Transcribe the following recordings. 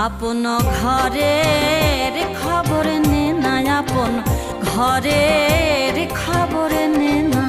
আপন ঘরের খবর নে না, আপন ঘরের খবর নে না।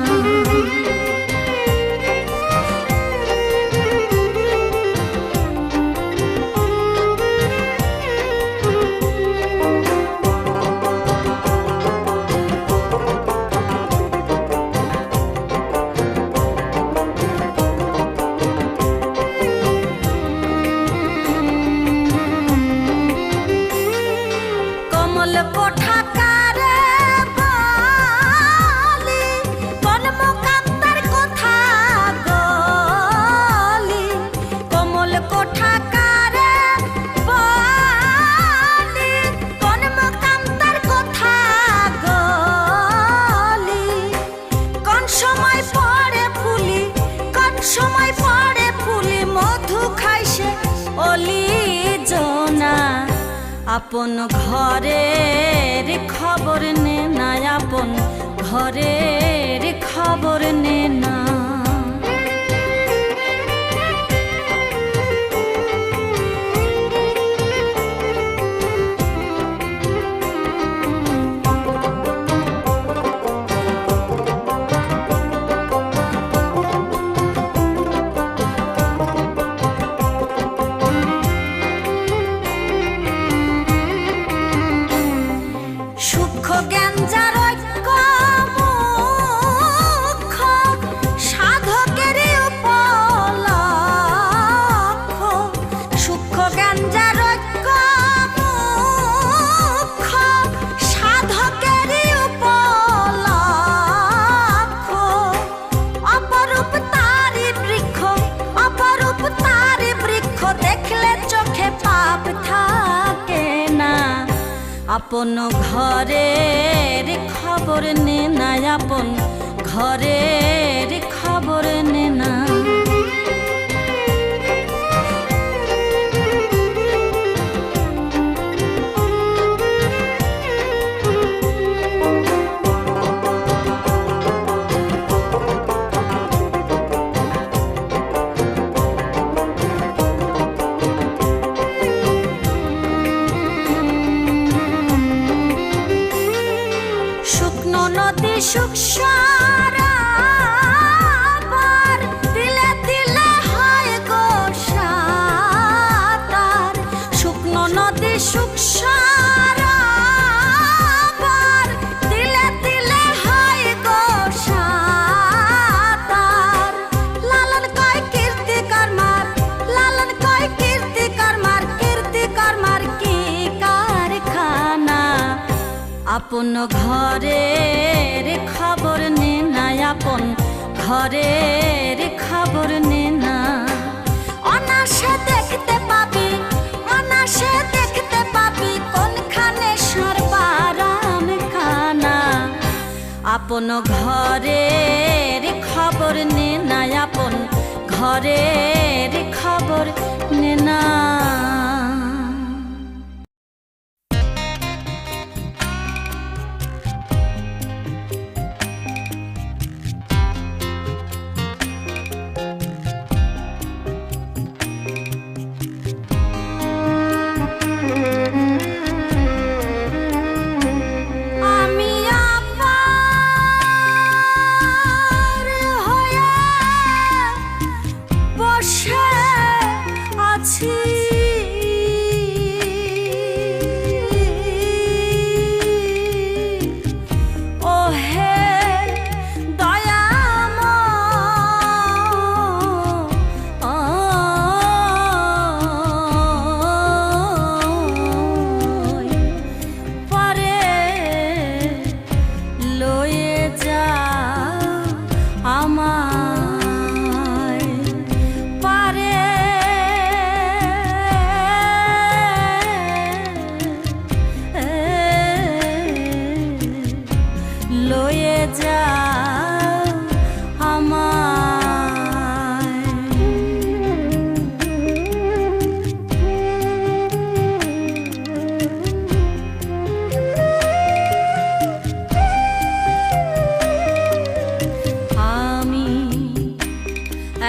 আপন ঘরের খবর নে না, আপন ঘরের খবর নে না। আপন ঘরের খবর নে না, আপন ঘরের খবর নে না। সুখ সারাবার দিলে দিলে হয় গো সাতার, শুকনো নদী সুখ সারাবার দিলে দিলে হয় গো সাতার। লালন কয় কীর্তি কর্মার, লালন কয় কীর্তি কর্মার, কীর্তি কর্মার কি কারখানা। আপন ঘরের খবর নে না, আপন ঘরের খবর নে না। অনাসে দেখতে পাবি, অনাসে দেখতে পাবি কোনখানে সর্বারাম খানা। আপন ঘরের খবর নে না, আপন ঘরের খবর নে না।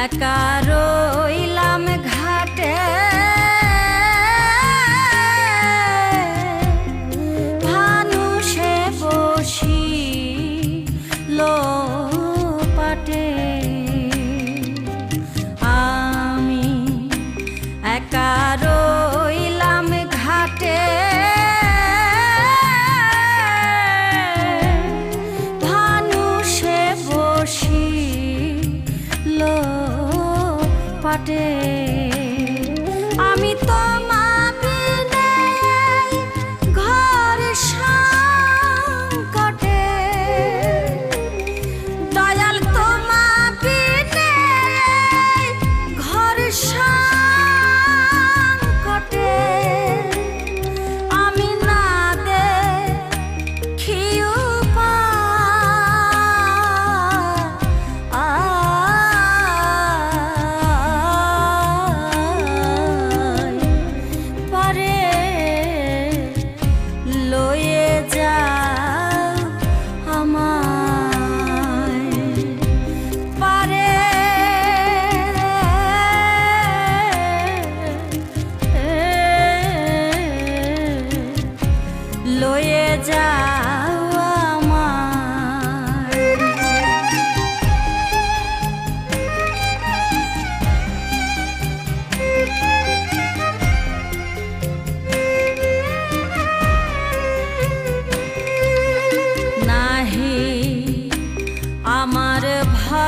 একা রইলাম ঘাটে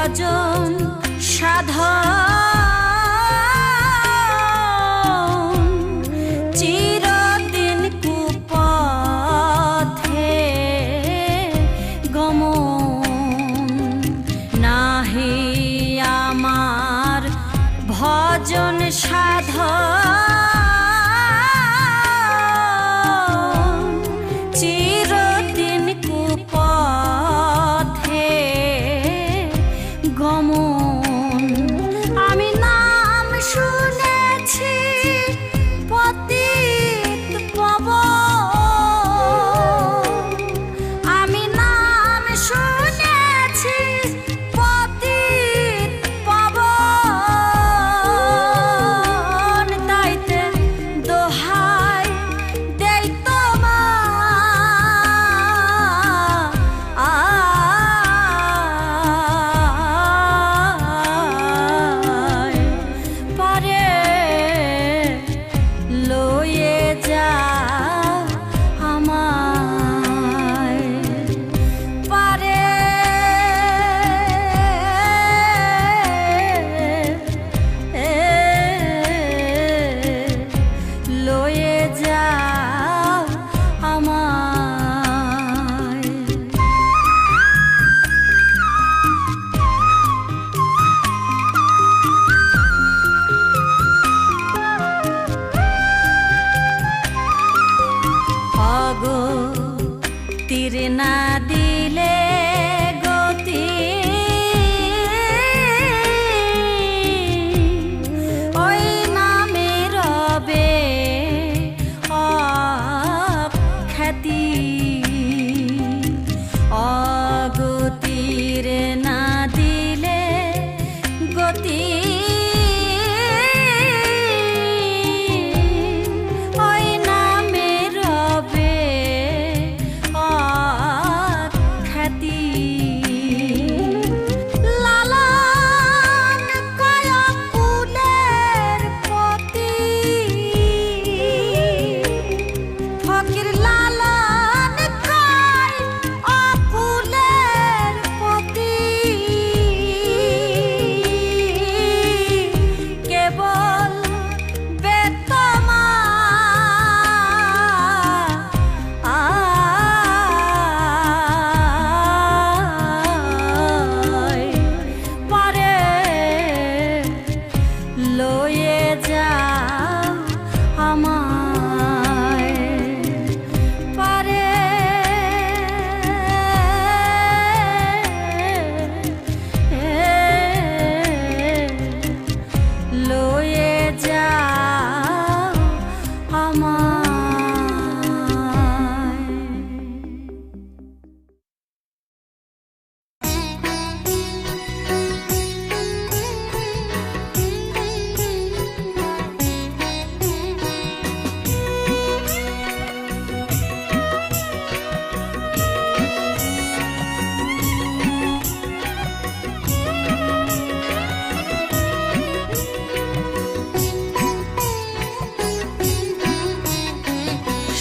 ভজন সাধন চিরদিন কুপথে গমন নাহি আমার ভজন সাধন চিরদিন কুপথে গমন আমি নাম শুনেছি পতিত পাবন আমি নাম শুনেছি পতিত পাবন তাইতে দোহাই দেই তোমায় পারে লয়ে যা আমায় পারে লয়ে যা আমায় অগো তীর না দিলে গতি ওই নামে রবে অখ্যাতি অগো তীর না দিলে গতি ওই নামে রবে অখ্যাতি লালন কয়া ফুলের পতি ফকির লালন কয় অফুলের পতি কেবল বেতমা পারে লয়ে যা আমায় পারে লয়ে যা আমায়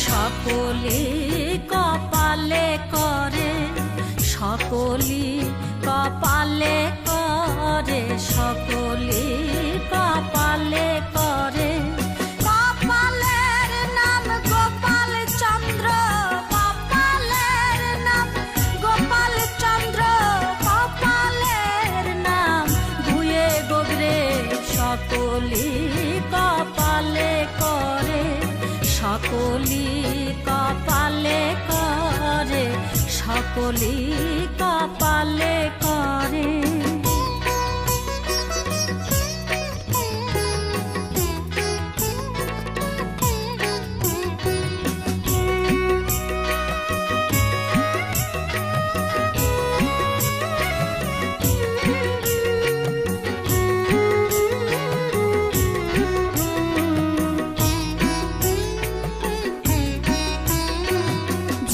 সকলি কপালে করে সকলি কপালে করে সকলি কপালে করে কপালের নাম গোপাল চন্দ্র কপালের নাম গোপাল চন্দ্র কপালের নাম ধুয়ে গোবরে সকলি কপালে করে সকলি কপালে করে সকলি কপালে করে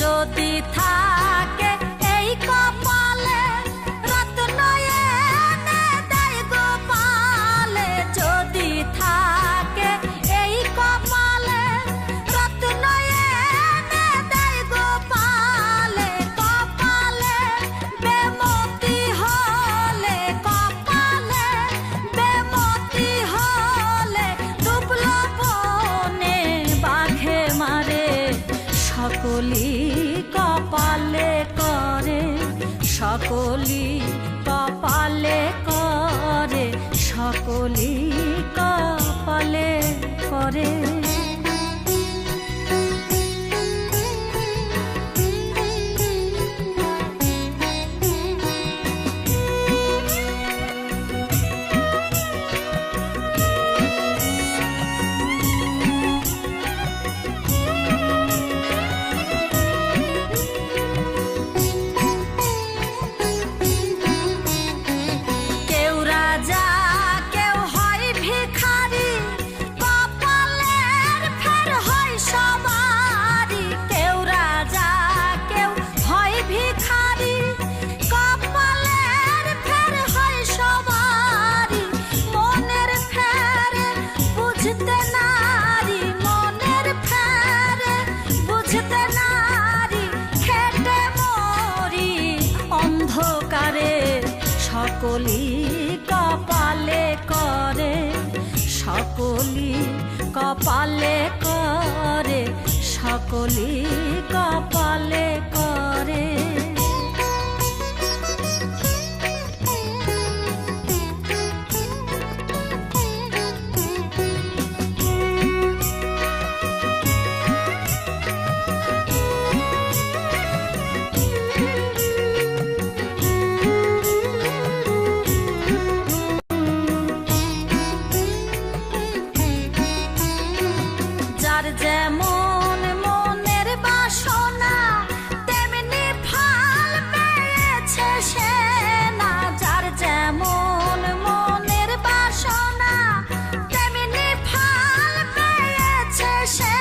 যদি থাকে এই কপালে সকলি কপালে করে, সকলি কপালে করে। সকলি কপালে করে, সকলি কপালে করে, সকলি কপালে করে। যেমন মনের বাসনা তেমনি ফল পেয়েছে সে না, যার যেমন মনের বাসনা তেমনি ফল পেয়েছে সে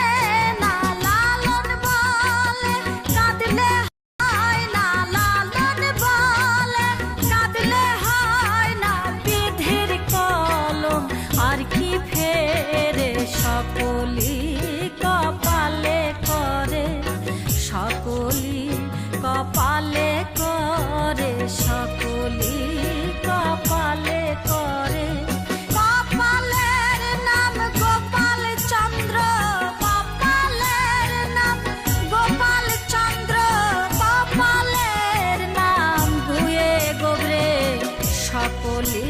না। লালন বলে কাঁদলে হয় না, লালন বলে কাঁদলে হয় না, বিধির কলম আর কি ফেরে। সকলি কপালে করে, সকলি কপালে করে, সকলি কপালে করে। কপালের নাম গোপাল চন্দ্র, কপালের নাম গোপাল চন্দ্র, কপালের নাম গুয়ে গোবরে। সকলি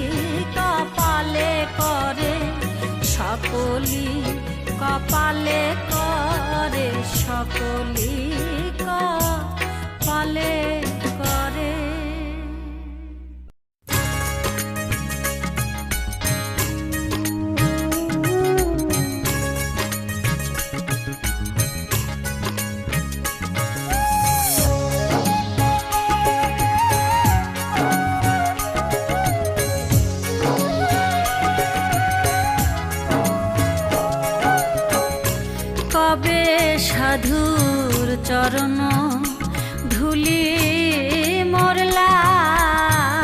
কপালে করে, সকলি কপালে করে, সকলি কপালে করে। কবে সাধুর চরণ ধুলি মোর লাগবে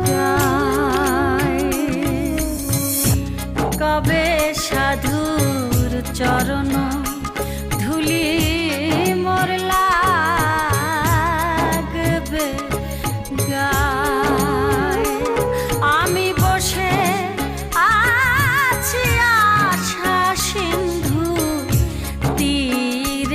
গায়, কবে সাধুর চরণ ধুলি মোর লাগবে গায়। আমি বসে আছি আশা সিন্ধু তীর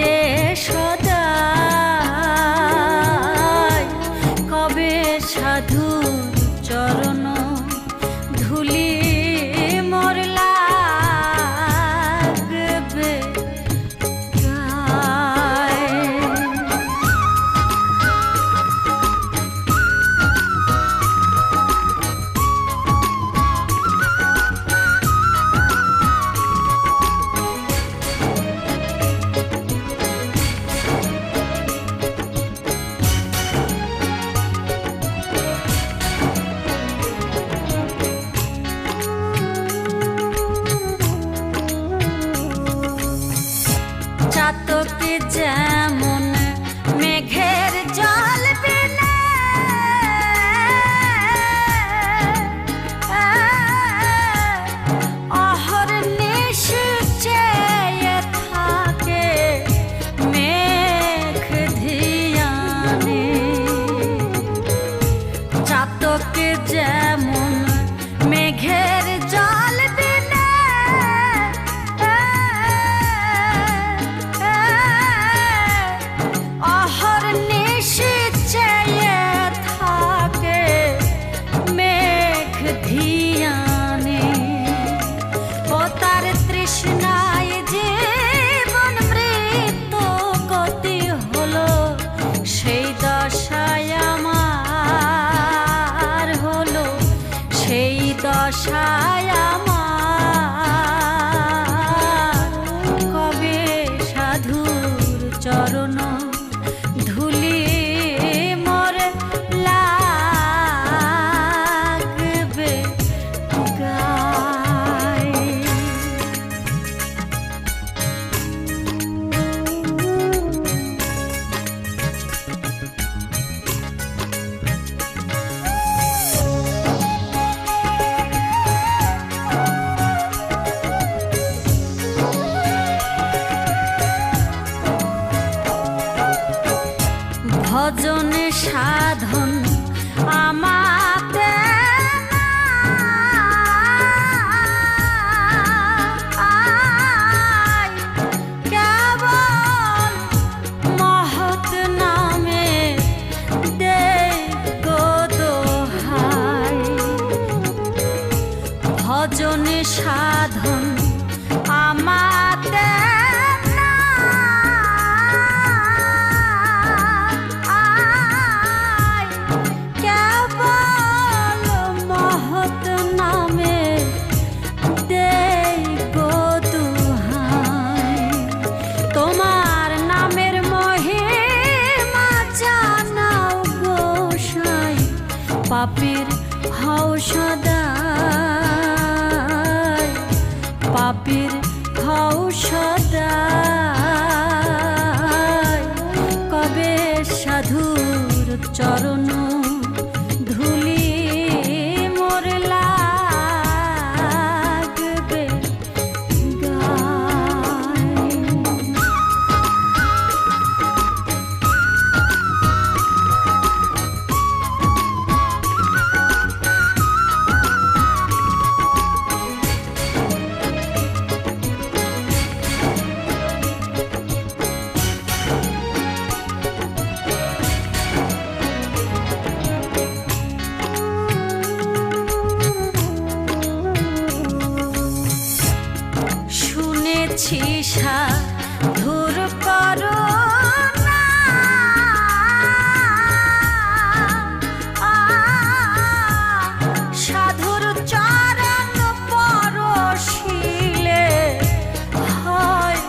ভজনে সাধন আমাতে কেবল মহৎ নামে দে গো দোহাই। ভজনে সাধন আমাতে পাপীর হও সদাই, পাপীর হও সদাই। কবে সাধুর চরণ ধুলি মোর লাগবে গায়। শুনেছি সাধুর করুণা, সাধুর চরণ পরশিলে হয়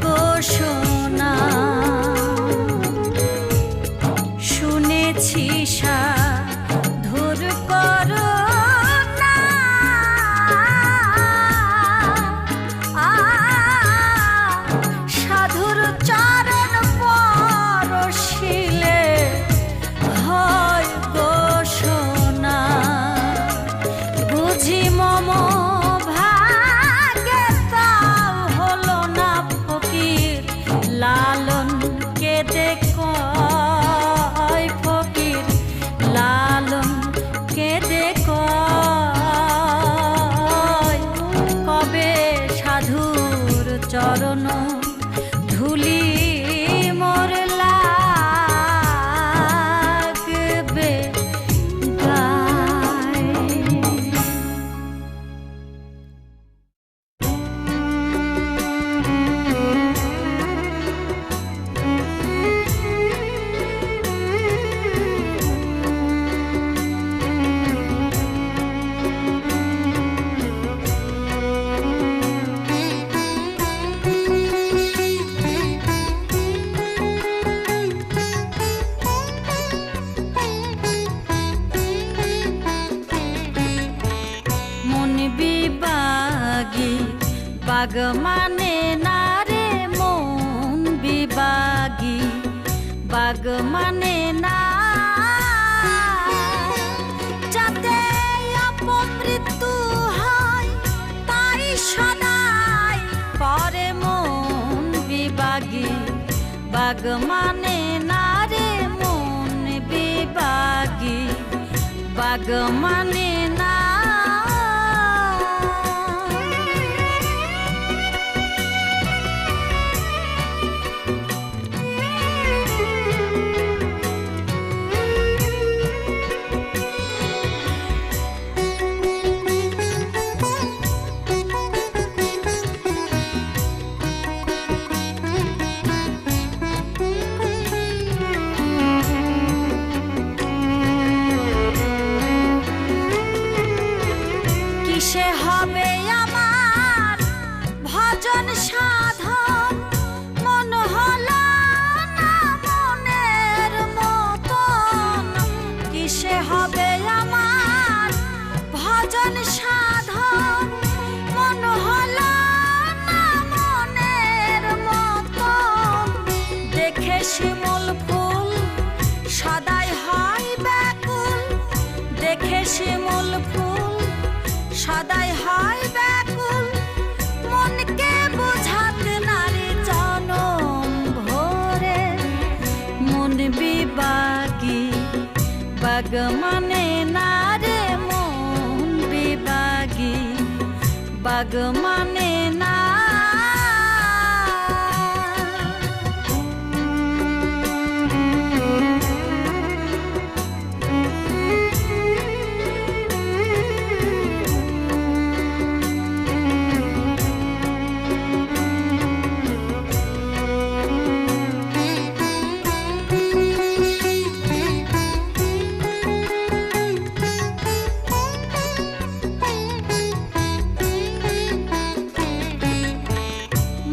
গো সোনা। শুনেছি সাধুর করুণা, সাধুর চরণ পরশিলে হয় গো সোনা। বুঝি মম ভাগ্যে তাও হলো না ফকির, লালন কেঁদে কয় ফকির, লালন কেঁদে কয়। কবে সাধুর চরণ ধুলি মোর লাগবে গায়। বাগ মানে না রে মন বিবাগী, বাগ মানে না যাতে অপমৃত্যু হয় তাই সদাই করে মন বিবাগী। বাগ মানে না রে মন বিবাগী, বাগ মানে না। কিসে হবে আমার ভজন সাধন, মন হলো না মনের মতন। কিসে হবে আমার ভজন সাধন, মন হলো না মনের মতন। দেখে শিমুল ফুল সদাই হয় ব্যাকুল, দেখে শিমুল ফুল সদাই হয় ব্যাকুল। মনকে বোঝাতে নারী জনম ভরে মন বিবা বাগ মানে না রে মন বিবাগী, বাগ মানে না।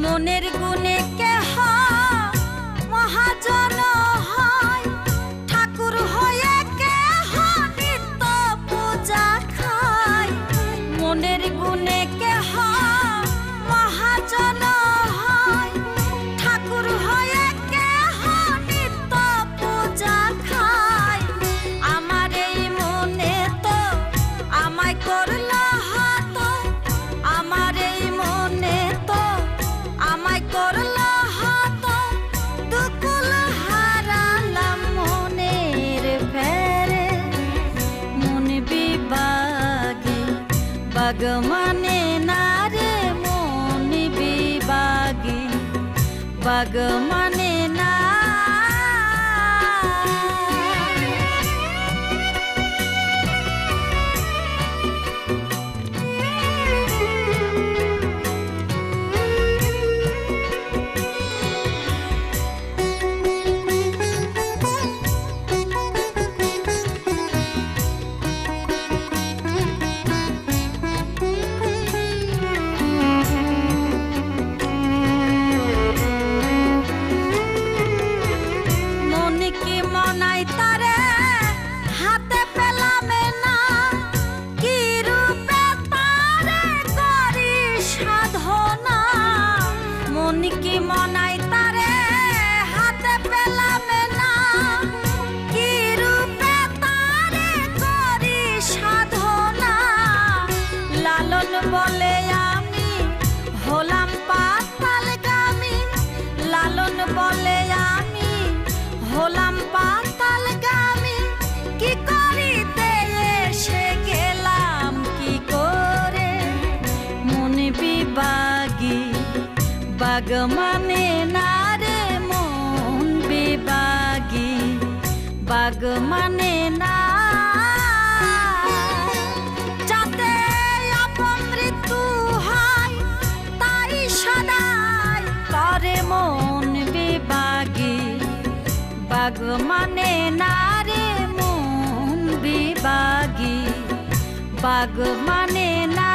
মনের গুণে কেহ মহাজন হয়, ঠাকুর হয়ে কেহ নিত্য পূজা খায়। মনের গুণে কেহ মহাজন হয়, ঠাকুর হয়ে কেহ নিত্য পূজা খায়। আমার এই মনে তো আমায় করল হাত, আমার এই মনে তো আমায় করল হাত, দুকুল হারালাম মনের ফেরে। মন বিবাগী, বাগ মানে না রে মন বিবাগী, বাগ মানে না। বলে আমি হলাম পাতালগামী, লালন বলে আমি হলাম পাতালগামী। কি করিতে এসে গেলাম কি করে, মন বিবাগী, বাগ মানে না রে মন বিবাগী, বাগ মানে না। মন বিবাগী, বাগ মানে না রে মন বিবাগী, বাগ মানে না।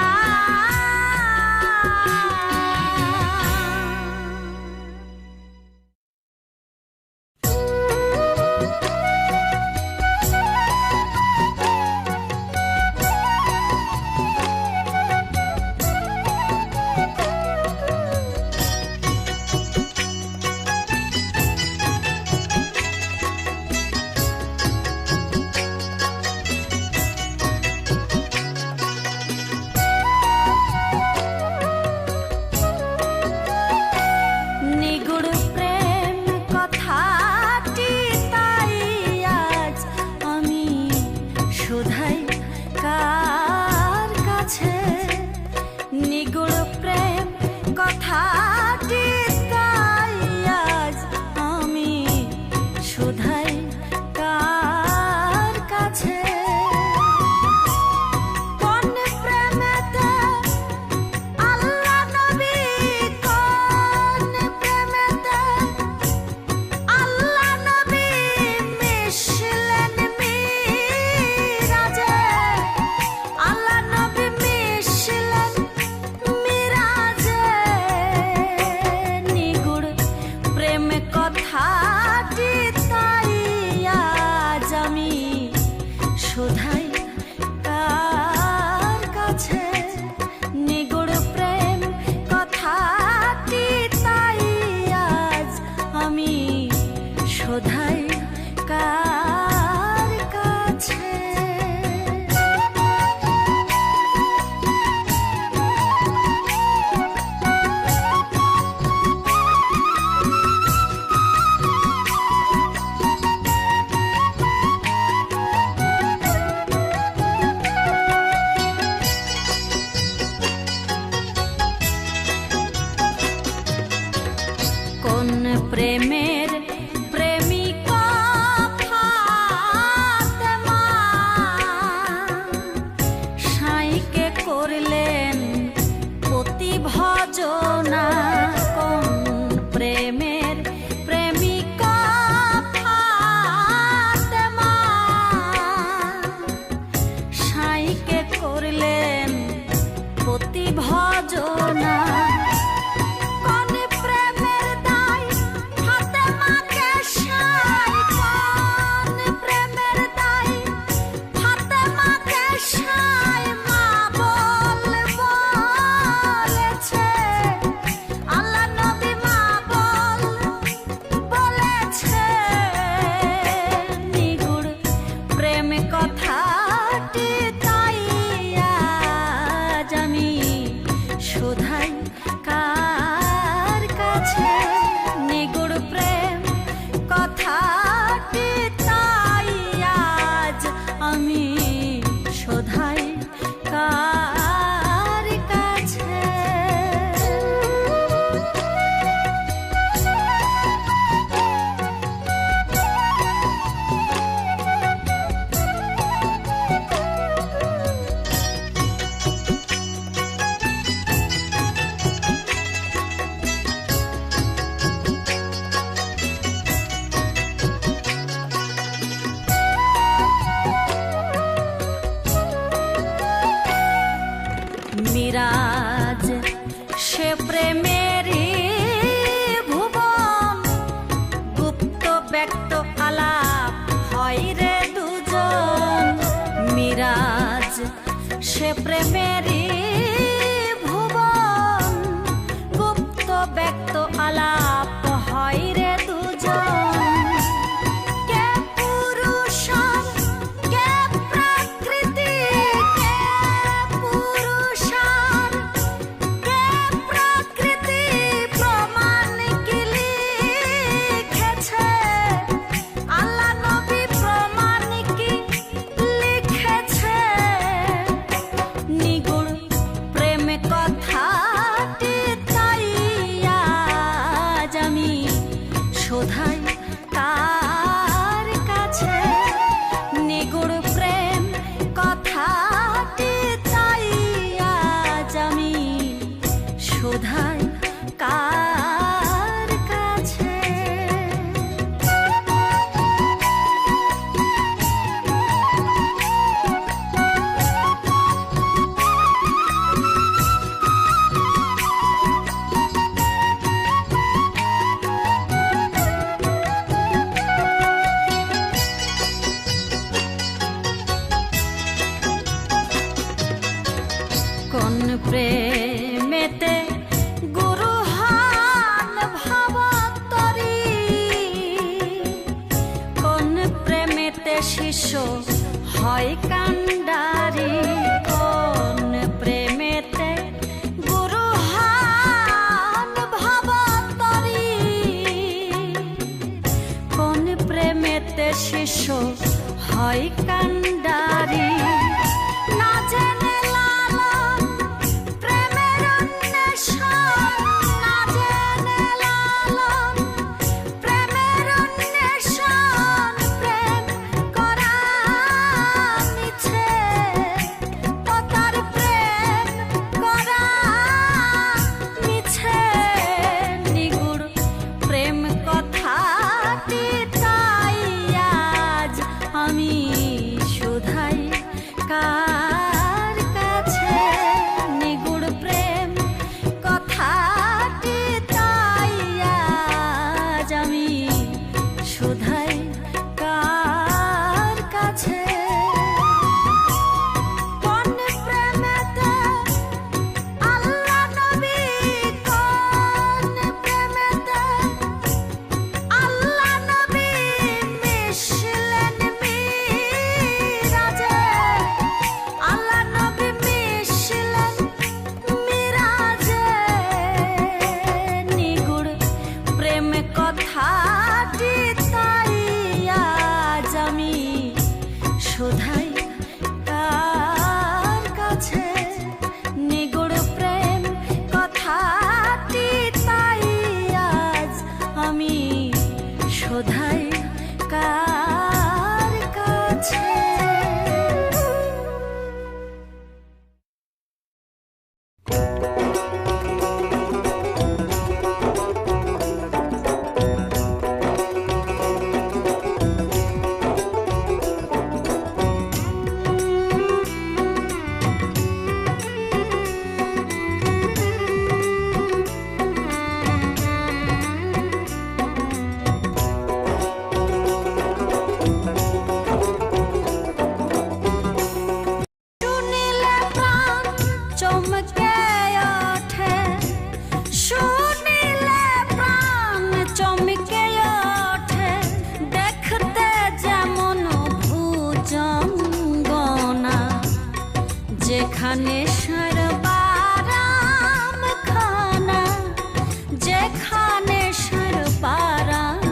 ব্যক্ত আলাপ হয় রে দুজন মিরাজ সে প্রেমেরই ভুবন গুপ্ত ব্যক্ত আলাপ হয় রে দুজন কে পুরুষ কে প্রকৃতি কে পুরুষ কে প্রকৃতি প্রমাণ কি লিখেছে আল্লাহ নবী প্রমাণ কি লিখেছে নিগুড় প্রেম কথাটি তাই আজ আমি শোধাই তার কাছে নিগুড় প্রেম কথাটি তাই আজ আমি শোধাই কার কাছে কোন প্রেমেতে গুরুহান ভাবন্তরী কোন প্রেমেতে শিষ্য হয় কান্ডারি কোন প্রেমেতে গুরুহান ভাবন্তরী কোন প্রেমেতে শিষ্য হয় কান্ডারি না জেনে কার কাছে নিগুড় প্রেম কথাটি তাই আজ আমি শোধাই কার কাছে কোন প্রেমেতে আল্লাহ নবী কোন প্রেমেতে আল্লাহ নবী মিশলেন মিরাজে আল্লাহ নবী মিশলেন মিরাজে নিগুড় প্রেম কথাটি তাই আজ আমি শোধাই কার কাছে নিগুড় প্রেম কথাটি তাই আজ আমি শোধাই কার কাছে শুনিলে প্রাণ চমকে ওঠে শুনিলে প্রাণ চমকে ওঠে দেখতে যেমন ভুজঙ্গনা যেখানে সর্বারাম খানা যেখানে সর্বারাম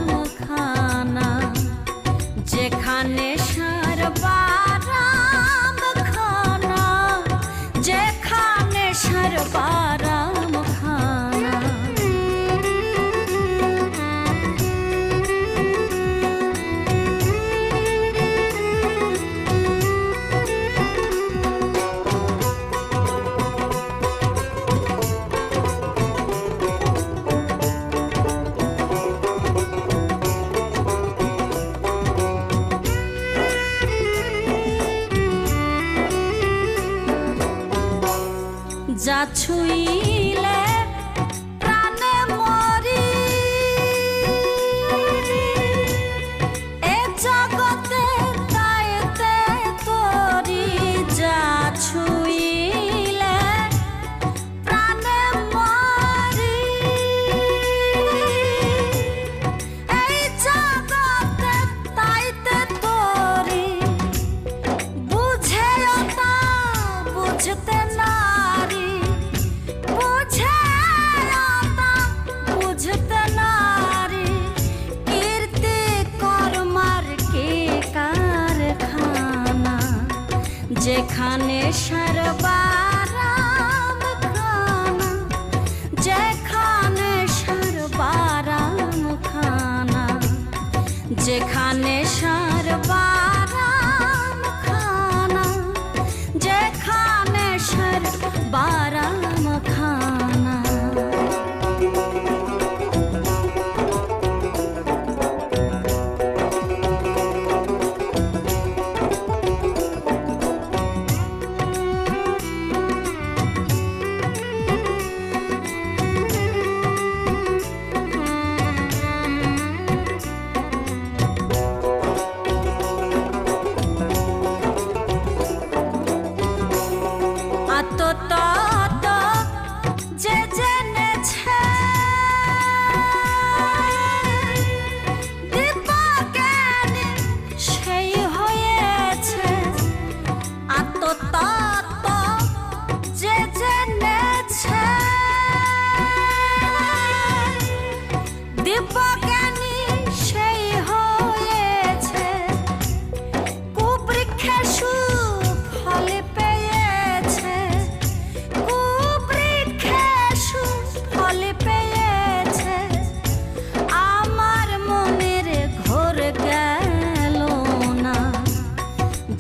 খানা যেখানে সর্বারাম খানা যেখানে সর্বারাম খানা যা ছুঁইলে প্রাণে মরি যেখানে সর্বারাম খানা, যেখানে সর্বারাম খানা, যেখানে সর্বারাম খানা, যেখানে সর্বারাম খানা।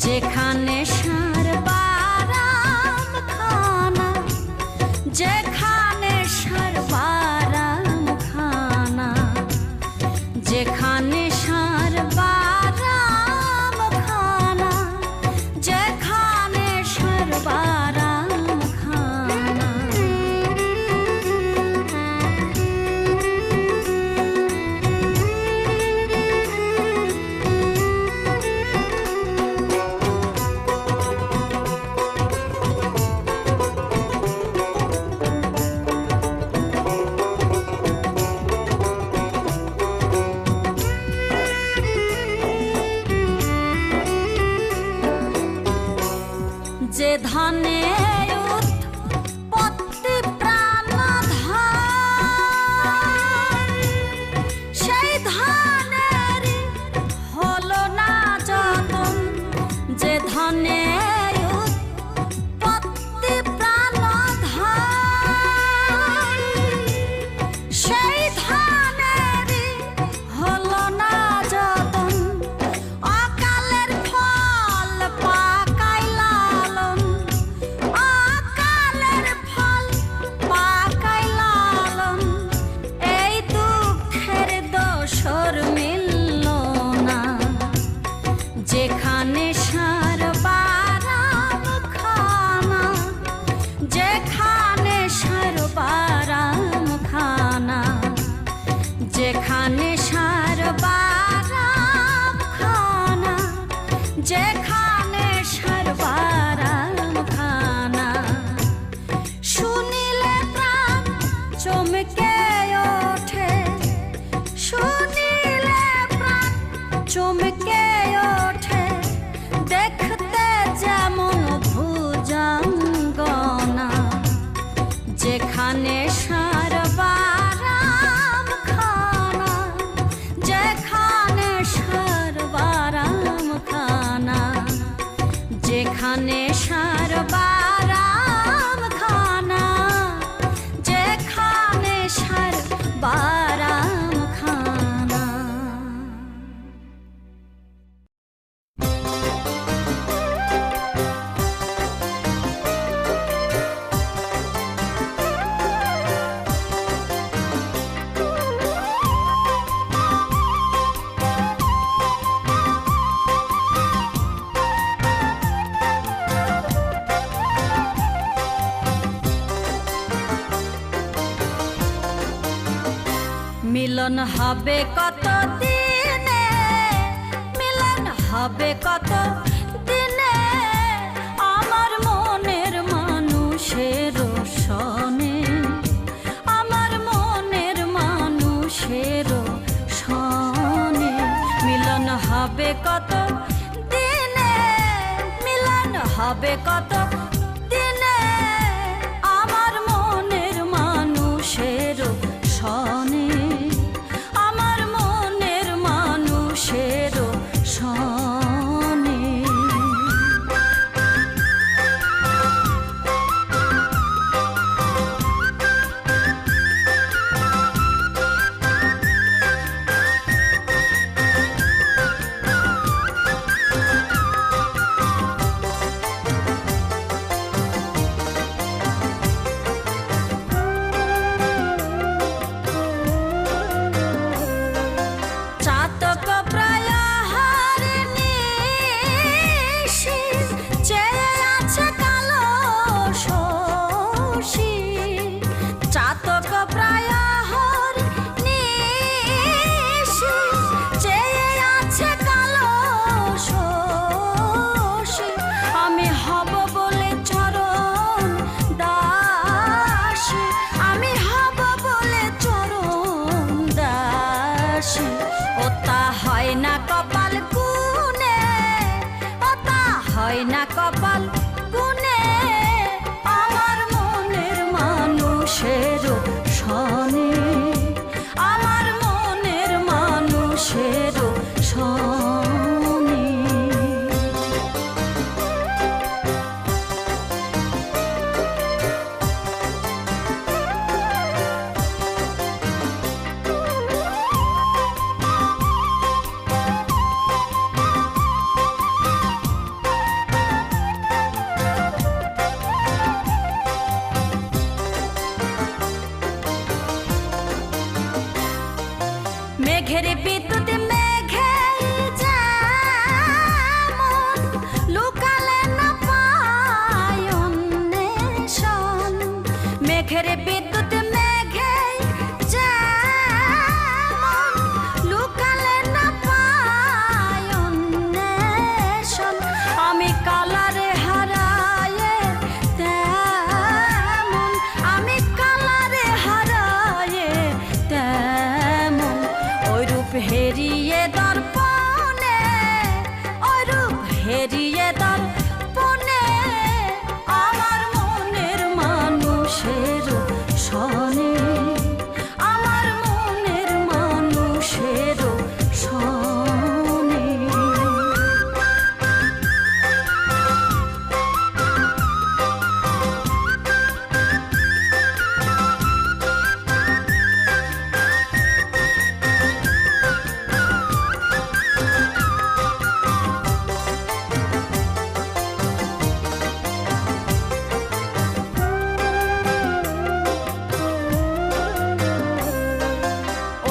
যেখানে সর্বারাম খানা, যেখানে সর্বারাম খানা, যেখানে সর্বারাম খানা, যেখানে সর্বারাম খানা। যে ধানে উৎপত্তি প্রাণধান, সেই ধানের হলো না যতন। যে ধানে উৎপত্তি প্রাণধান, সেই ধানের হলো না যতন। অকালের ফল পাকাই লালন, অকালের ফল পাকাই লালন। এই দুঃখের দোসর মিলল না। যেখানে সর্বারাম খানা, যেখানে সর্বারাম খানা, যেখানে সর্বারাম খানা, যেখানে সর্বারাম খানা। শুনিলে প্রাণ চমকে ওঠে, শুনিলে প্রাণ চমকে ওঠে। দেখতে যেমন ভুজঙ্গনা, যেখানে সর্বারাম খানা, যেখানে সর্বারাম খানা, যেখানে সর্বারাম খানা, যেখানে সর্বারাম খানা। মিলন হবে কত দিনে, মিলন হবে কত দিনে, আমার মনের মানুষের সনে, আমার মনের মানুষের সনে। মিলন হবে কত দিনে, মিলন হবে কত দিনে, আমার মনের মানুষের সনে, আমার মনের মানুষের সনে। হয় না কপাল গুনে আমার মনের মানুষের সনে, আমার মনের মানুষের সনে। মেঘের বিদ্যুৎ মেঘে যেমন লুকালে না পায় অন্বেষণ, মেঘের বিদ্যুৎ মেঘে যেমন লুকালে না পায় অন্বেষণ। আমি কালারে হারায়ে তেমন, আমি কালারে হারায়ে তেমন, ওই রূপ হেরিয়ে দর্পণে, ওই রূপ হেরিয়ে দর্পণে আমার মনের মানুষের সনে, আমার মনের মানুষের সনে।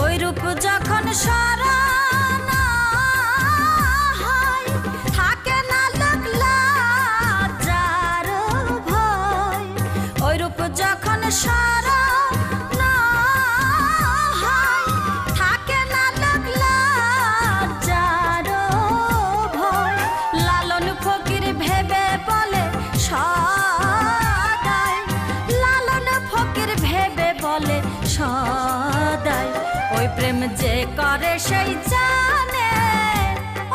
ওই রূপ যখন স্মরণ হয় থাকে না লোক লজ্জার ভয়, ওই রূপ যখন স্মরণ হয় থাকে না লোক লজ্জার ভয়। লালন ফকির ভেবে বলে সদাই, লালন ফকির ভেবে বলে সদাই, ওই প্রেম যে করে সেই জানে,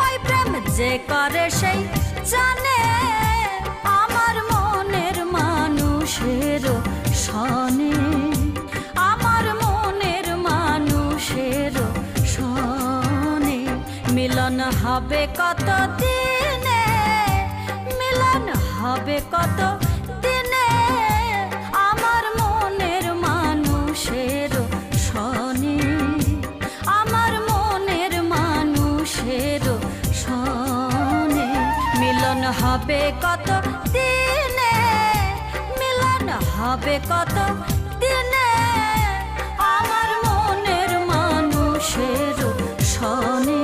ওই প্রেম যে করে সেই জানে আমার মনের মানুষের সনে, আমার মনের মানুষের সনে। মিলন হবে কত দিনে, মিলন হবে কত দিনে আমার মনের মানুষের সনে, আমার মনের মানুষের সনে। মিলন হবে কত দিনে, মিলন হবে কত দিনে আমার মনের মানুষের সনে,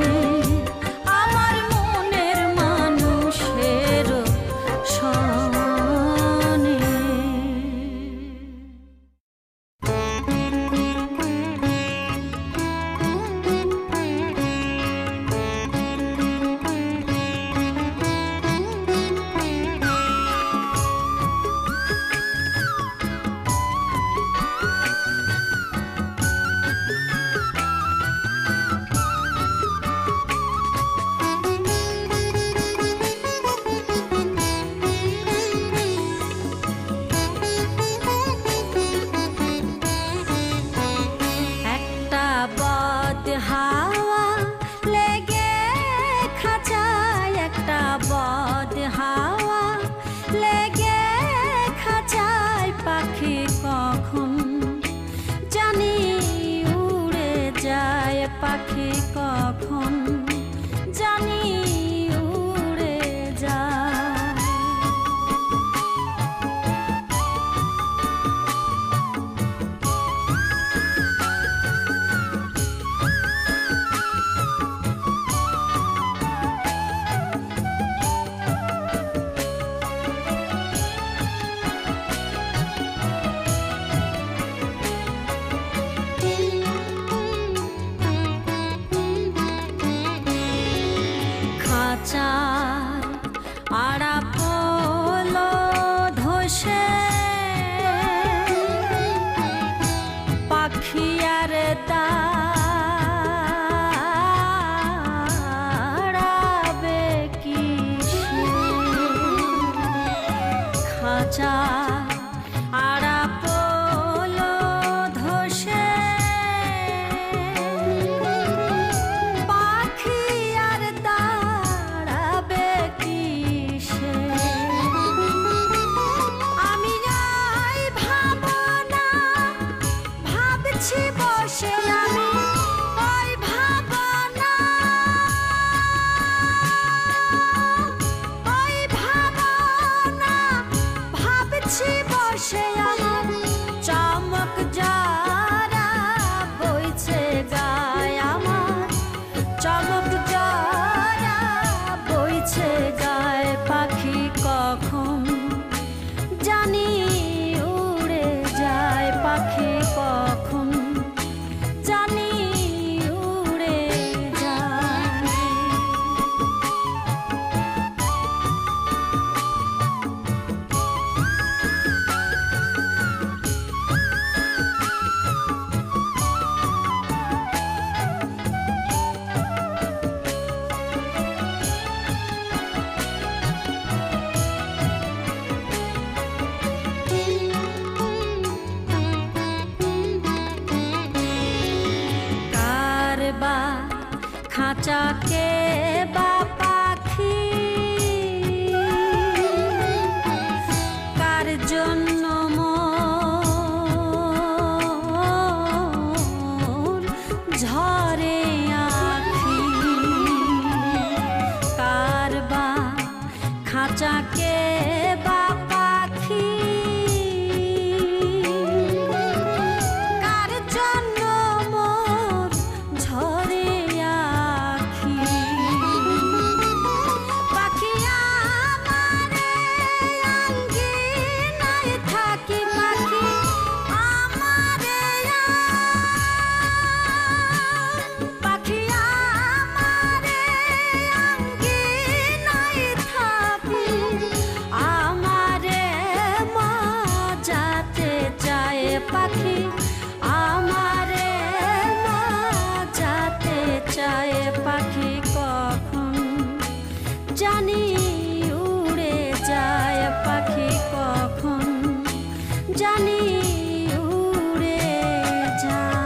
আমার মনের মানুষের সনে। একটা বদ হাওয়া লেগে খাঁচায়, একটা বদ হাওয়া লেগে খাঁচায়, পাখি কখন জানি উড়ে যায়, পাখি কখন জানি উড়ে যায়। খাঁচার আড়া পলো ধসে পাখি আর দাঁড়াবে কিসে, সে আমার চমক যারা বইছে গায়, আমার চমক যারা বইছে গায়। পাখি কখন জানি উড়ে যায়, পাখি কখন জানি উড়ে যায়। খাঁচাকে বা পাখি কার জন্য মোর ঝরে আখি, কার বা খাঁচাকে বা পাখি কার জন্য মোর ঝরে পাখি আমারে যাতে চায়। পাখি কখন জানি উড়ে যায়, পাখি কখন জানি উড়ে যায়।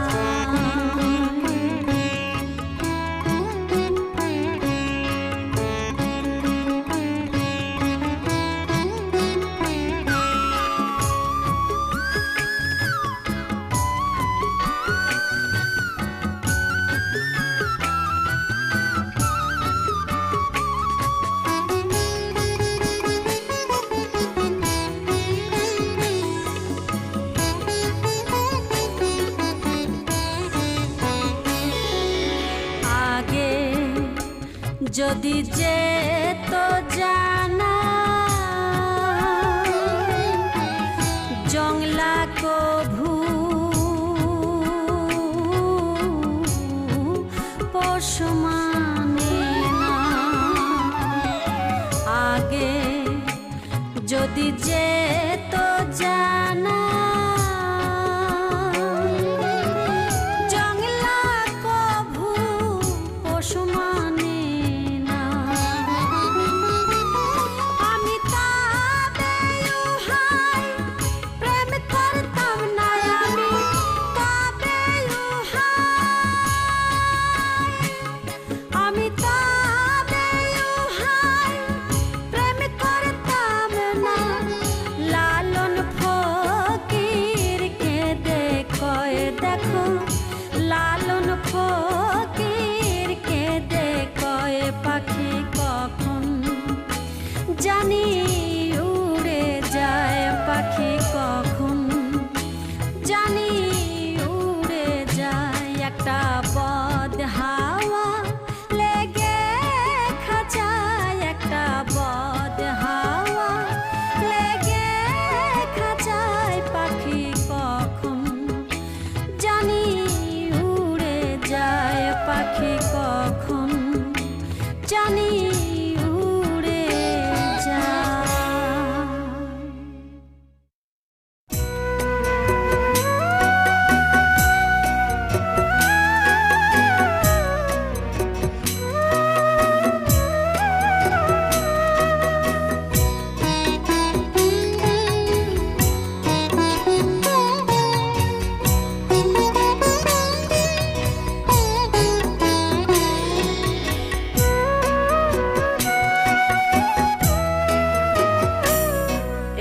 যদি যেত জানা জংলা কভু পোষ মানে না, আগে যদি যেত জানা জংলা কভু পোষ মানে লালন ফকির কেঁদে কয়। পাখি কখন জানি উড়ে যায়, পাখি কখন জানি উড়ে যায়। একটা বদ হাওয়া লেগে খাঁচায়, একটা বদ হাওয়া লেগে খাঁচায়। পাখি কখন জানি উড়ে যায়, পাখি কখন জানি উড়ে যায়।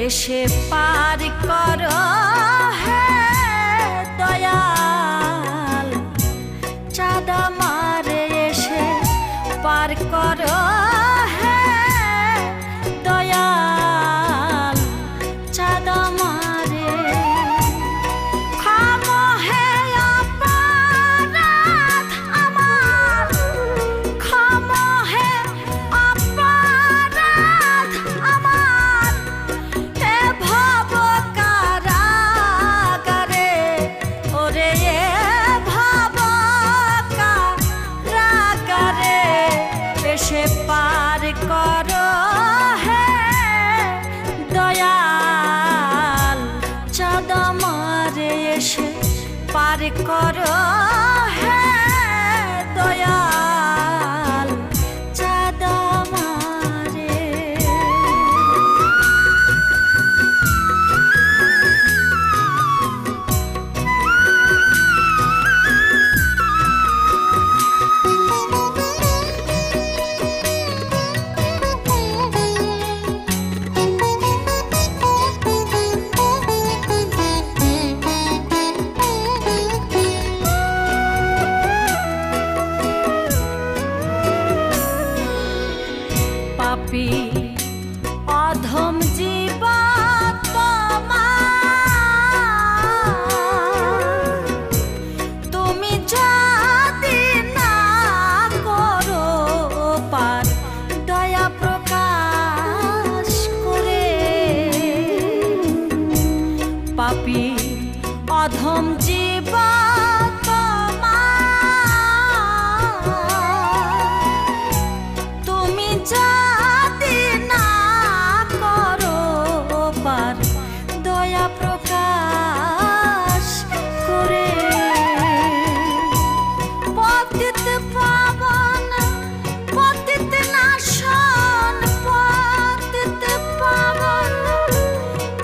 এসে পার করো হে দয়াল, চাঁদ আমারে এসে পার করো হে দয়াল, চাঁদ আমারে পার করো হে দয়াল চাঁদ আমারে এসে পার করো হে দয়াল চাঁদ আমারে। পাপী অধম জীবন তোমার, তুমি যদি না করো পার দয়া প্রকাশ করে। পাপী অধম জীবন তোমার, তুমি যদি না করো পার দয়া প্রকাশ করে। পতিত পাবন পতিত নাশন, পতিত পাবন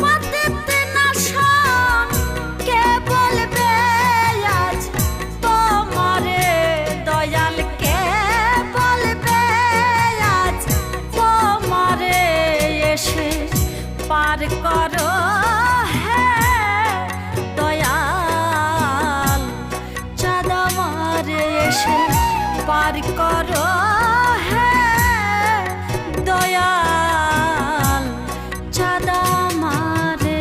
পতিত নাশন, কে বলবে আজ তোমারে দয়াল, কে বলবে আজ তোমারে এসে পার করো হে দয়াল চাঁদ আমারে এসে পার করো হে দয়াল চাঁদ আমারে।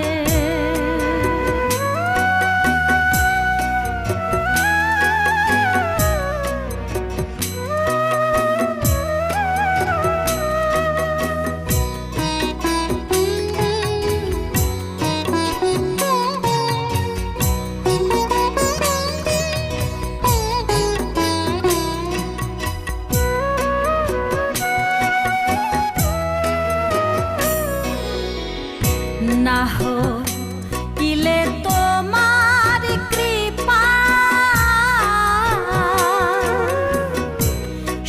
না হইলে তোমার কৃপা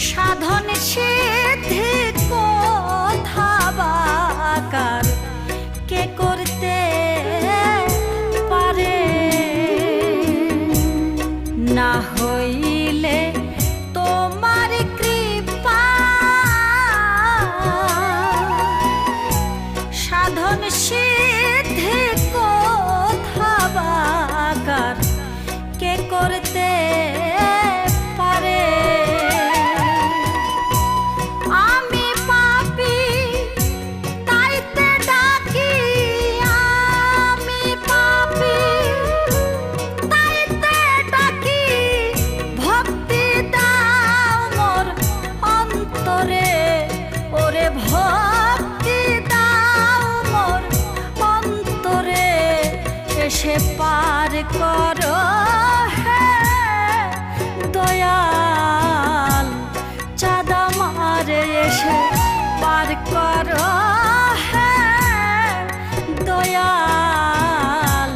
সাধন সিদ্ধি কোথা বাকার কে করতে পারে। না হইলে তোমার কৃপা সাধন সিদ্ধি কোথা বাকার কে করতে পারে। আমি পাপী তাইতে ডাকি, আমি পাপী তাইতে ডাকি, ভক্তি দাও মোর অন্তরে ওরে ভক্তি দাও মোর অন্তরে, এসে পার করো হে দয়াল চাঁদ আমারে এসে পার করো হে দয়াল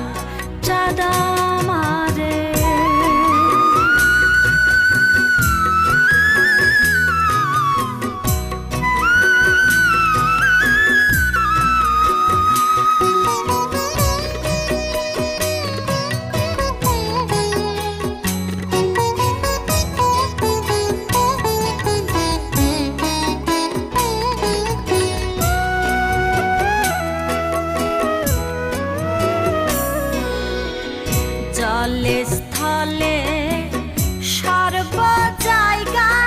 চাঁদ আমারে। জলে স্থলে সর্ব জায়গায়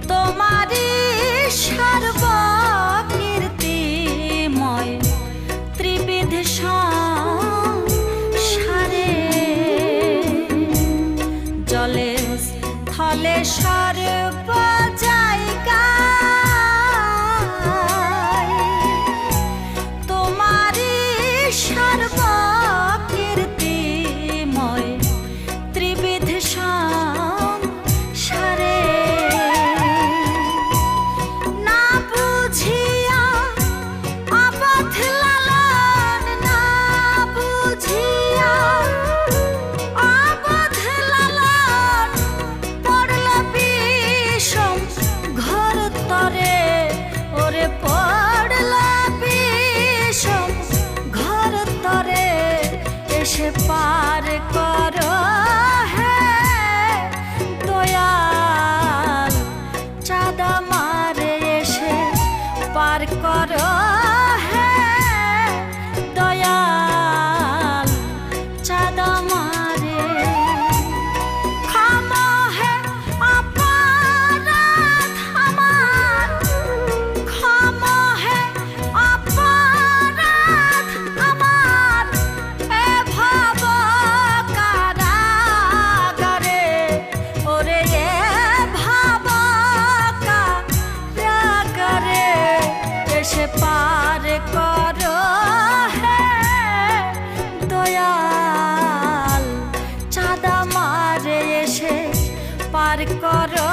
তোমারি সর্বকীর্তিময় ত্রিবিধ সংসারে। জলে স্থলে সর্ব জায়গায় তোমারি সর্বকীর্তিময় ত্রিবিধ ধারে এসে পার করো